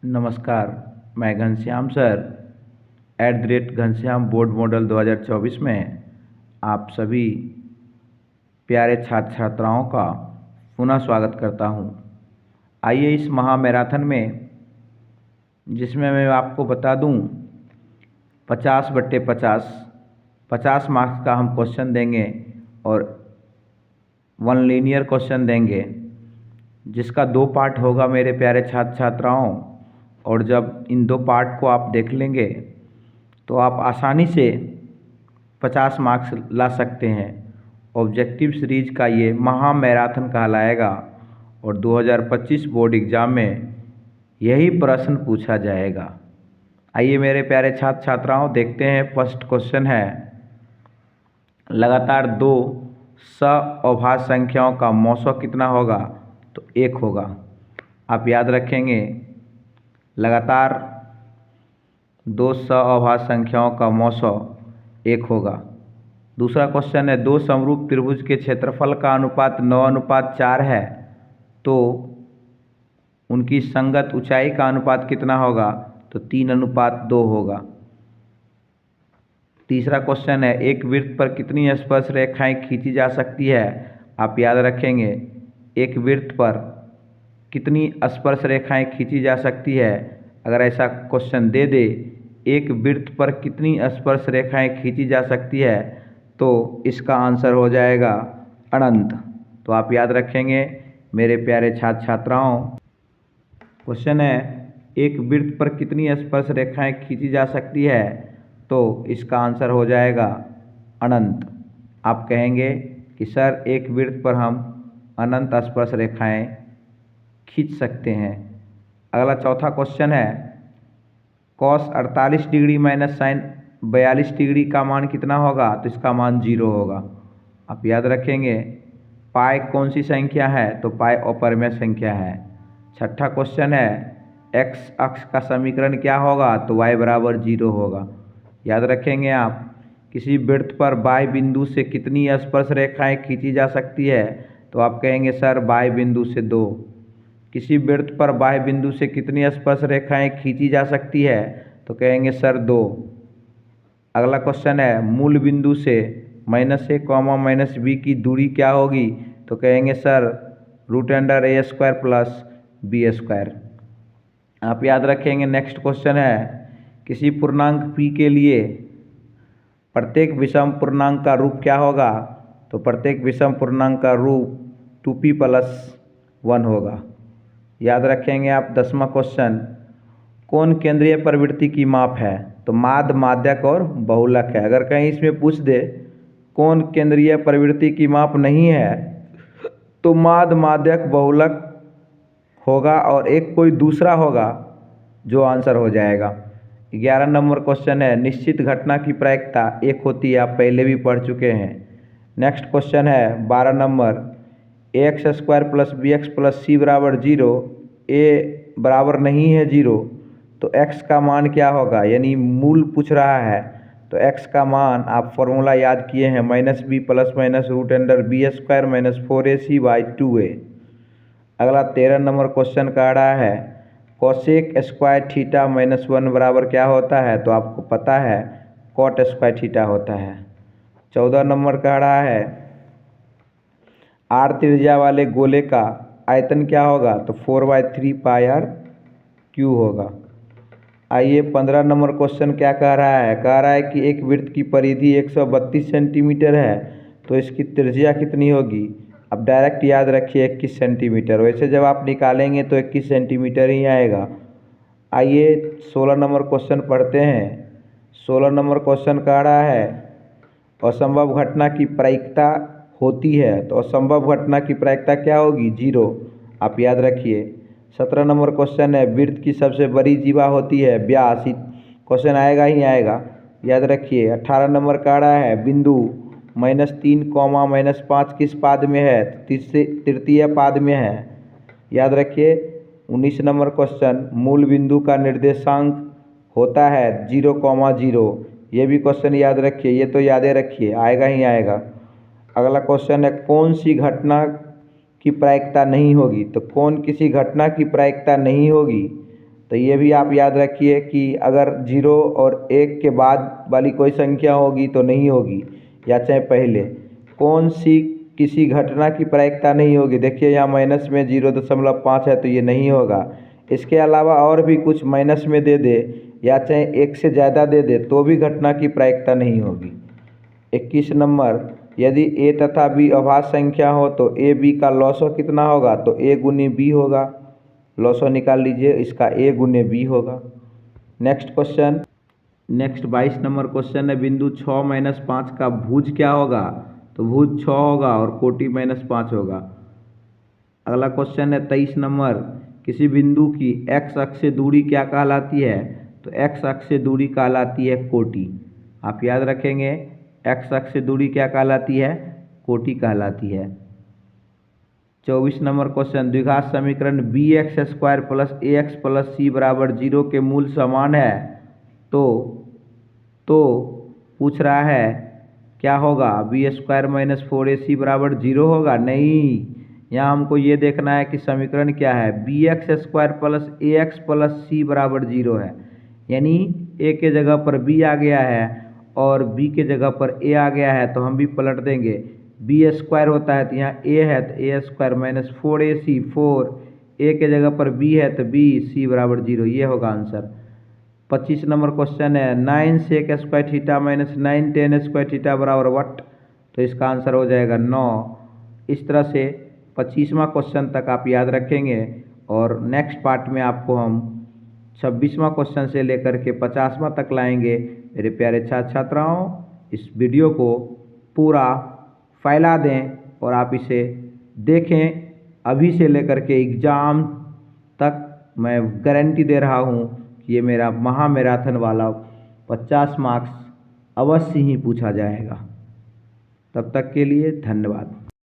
नमस्कार। मैं Ghanshyam sir @Ghanshyam board model 2024 में आप सभी प्यारे छात्र छात्राओं का पुनः स्वागत करता हूं। आइए इस महा मैराथन में, जिसमें मैं आपको बता दूं 50/50 50 मार्क्स का हम क्वेश्चन देंगे और 1 लीनियर क्वेश्चन देंगे, जिसका 2 पार्ट होगा मेरे प्यारे छात्र छात्राओं। और जब इन 2 पार्ट को आप देख लेंगे तो आप आसानी से 50 मार्क्स ला सकते हैं। ऑब्जेक्टिव सीरीज का ये महा मैराथन कहलाएगा और 2025 बोर्ड एग्ज़ाम में यही प्रश्न पूछा जाएगा। आइए मेरे प्यारे छात्र छात्राओं, देखते हैं। फर्स्ट क्वेश्चन है, लगातार 2 अभाज्य संख्याओं का मौसौ कितना होगा? तो 1 होगा। आप याद रखेंगे, लगातार 2 अभाज्य संख्याओं का मौसौ 1 होगा। दूसरा क्वेश्चन है, 2 समरूप त्रिभुज के क्षेत्रफल का अनुपात 9:4 है, तो उनकी संगत ऊंचाई का अनुपात कितना होगा? तो 3:2 होगा। तीसरा क्वेश्चन है, एक वृत्त पर कितनी स्पर्श रेखाएं खींची जा सकती है? आप याद रखेंगे, एक वृत्त पर कितनी स्पर्श रेखाएं खींची जा सकती है? अगर ऐसा क्वेश्चन दे दे, एक वृत्त पर कितनी स्पर्श रेखाएं खींची जा सकती है, तो इसका आंसर हो जाएगा अनंत। तो आप याद रखेंगे मेरे प्यारे छात्र छात्राओं। क्वेश्चन है, एक वृत्त पर कितनी स्पर्श रेखाएं खींची जा सकती है? तो इसका आंसर हो जाएगा अनंत। आप कहेंगे कि सर, एक वृत्त पर हम अनंत स्पर्श रेखाएं खींच सकते हैं। अगला चौथा क्वेश्चन है, cos 48 degree minus sine 42 degree का मान कितना होगा? तो इसका मान 0 होगा। आप याद रखेंगे, पाई कौन सी संख्या है? तो पाई अपरिमेय संख्या है। छठा क्वेश्चन है, एक्स अक्ष का समीकरण क्या होगा? तो y = 0 होगा। याद रखेंगे आप, किसी वृत्त पर बाह्य बिंदु से कितनी स्पर्श रेखाएं खींची जा सकती है? तो आप कहेंगे सर, बाह्य बिंदु से 2। किसी वृत्त पर बाह्य बिंदु से कितनी स्पर्श रेखाएं खींची जा सकती है? तो कहेंगे सर 2। अगला क्वेश्चन है, मूल बिंदु से -a, -b की दूरी क्या होगी? तो कहेंगे सर √a² + b²। आप याद रखेंगे। नेक्स्ट क्वेश्चन है, किसी पूर्णांक p के लिए प्रत्येक विषम पूर्णांक का रूप क्या होगा? तो प्रत्येक विषम पूर्णांक का रूप 2p + 1 होगा। याद रखेंगे आप। 10वां क्वेश्चन, कौन केंद्रीय प्रवृत्ति की माप है? तो माध्य, माध्यक और बहुलक है। अगर कहीं इसमें पूछ दे कौन केंद्रीय प्रवृत्ति की माप नहीं है, तो माध्य, माध्यक, बहुलक होगा और एक कोई दूसरा होगा, जो आंसर हो जाएगा। 11 नंबर क्वेश्चन है, निश्चित घटना की प्रायिकता 1 होती है। आप पहले भी पढ़ चुके हैं। नेक्स्ट क्वेश्चन है 12 number, ax² + bx + c = 0, a बराबर नहीं है 0, तो x का मान क्या होगा? यानी मूल पूछ रहा है, तो x का मान आप फॉर्मूला याद किए हैं, -b + √b² - 4ac/2a। अगला 13 नंबर क्वेश्चन कह रहा है, कोसेक स्क्वायर थीटा -1 बराबर क्या होता है? तो आपको पता है, कॉट स्क्वायर थीटा होता है। 14 नंबर कह रहा है, r त्रिज्या वाले गोले का आयतन क्या होगा? तो 4/3 πr³ होगा। आइए 15 नंबर क्वेश्चन क्या कह रहा है? कह रहा है कि एक वृत्त की परिधि 132 सेंटीमीटर है, तो इसकी त्रिज्या कितनी होगी? अब डायरेक्ट याद रखिए 21 सेंटीमीटर। वैसे जब आप निकालेंगे तो 21 सेंटीमीटर ही आएगा। आइए 16 नंबर क्वेश्चन पढ़ते हैं। 16 नंबर क्वेश्चन कह रहा है, असंभव घटना की प्रायिकता होती है, तो असंभव घटना की प्रायिकता क्या होगी? 0। आप याद रखिए। 17 नंबर क्वेश्चन है, वृत्त की सबसे बड़ी जीवा होती है व्यास। क्वेश्चन आएगा ही आएगा, याद रखिए। 18 नंबर कह रहा है, बिंदु -3, -5 किस पाद में है? तृतीय पाद में है। याद रखिए। 19 नंबर क्वेश्चन, मूल बिंदु का निर्देशांक होता है 0,0। ये भी क्वेश्चन याद रखिए, ये तो यादें रखिए, आएगा ही आएगा। अगला क्वेश्चन है, कौन सी घटना की प्रायिकता नहीं होगी? तो कौन किसी घटना की प्रायिकता नहीं होगी? तो ये भी आप याद रखिए कि अगर 0 और 1 के बाद वाली कोई संख्या होगी तो नहीं होगी, या चाहे पहले कौन सी किसी घटना की प्रायिकता नहीं होगी। देखिए यहाँ माइनस में 0.5 है तो ये नहीं होगा। इसके अलावा और भी कुछ माइनस में दे दे या चाहे 1 से ज़्यादा दे दे तो भी घटना की प्रायिकता नहीं होगी। 21 नंबर, यदि a तथा b अभाज्य संख्या हो तो a b का लॉसो कितना होगा, तो a गुनी b होगा। लॉसो निकाल लीजिए, इसका a गुने b होगा। Next question, next 22 number question है, बिंदु 6 - 5 का भुज क्या होगा, तो भुज 6 होगा और कोटि -5 होगा। अगला क्वेश्चन है 23 नंबर, किसी बिंदु की x अक्ष से दूरी क्या कहलाती है, तो x अक्ष से दूरी कहलाती है कोटि। आप याद रखेंगे x अक्ष से दूरी क्या कहलाती है, कोटि कहलाती है। 24 नंबर क्वेश्चन, द्विघात समीकरण bx² + ax + c = 0 के मूल समान है तो पूछ रहा है क्या होगा, b² - 4ac = 0 होगा। नहीं, यहाँ हमको ये देखना है कि समीकरण क्या है, bx² + ax + c = 0 है, यानी a के जगह पर b आ गया है और b के जगह पर a आ गया है तो हम भी पलट देंगे। b² होता है तो यहाँ a है तो a² - 4ac 4, a के जगह पर b है तो b, c = 0, ये होगा आंसर। 25 नंबर क्वेश्चन है, 9 sec² θ - 9 tan² θ = what, तो इसका आंसर हो जाएगा 9। इस तरह से 25वां क्वेश्चन तक आप याद रखेंगे और नेक्स्ट पार्ट में आपको हम 26वां क्वेश्चन से लेकर के 50वां तक लाएंगे। मेरे प्यारे छात्र छात्राओं, इस वीडियो को पूरा फैला दें और आप इसे देखें। अभी से लेकर के एग्ज़ाम तक मैं गारंटी दे रहा हूँ कि ये मेरा महामैराथन वाला 50 मार्क्स अवश्य ही पूछा जाएगा। तब तक के लिए धन्यवाद।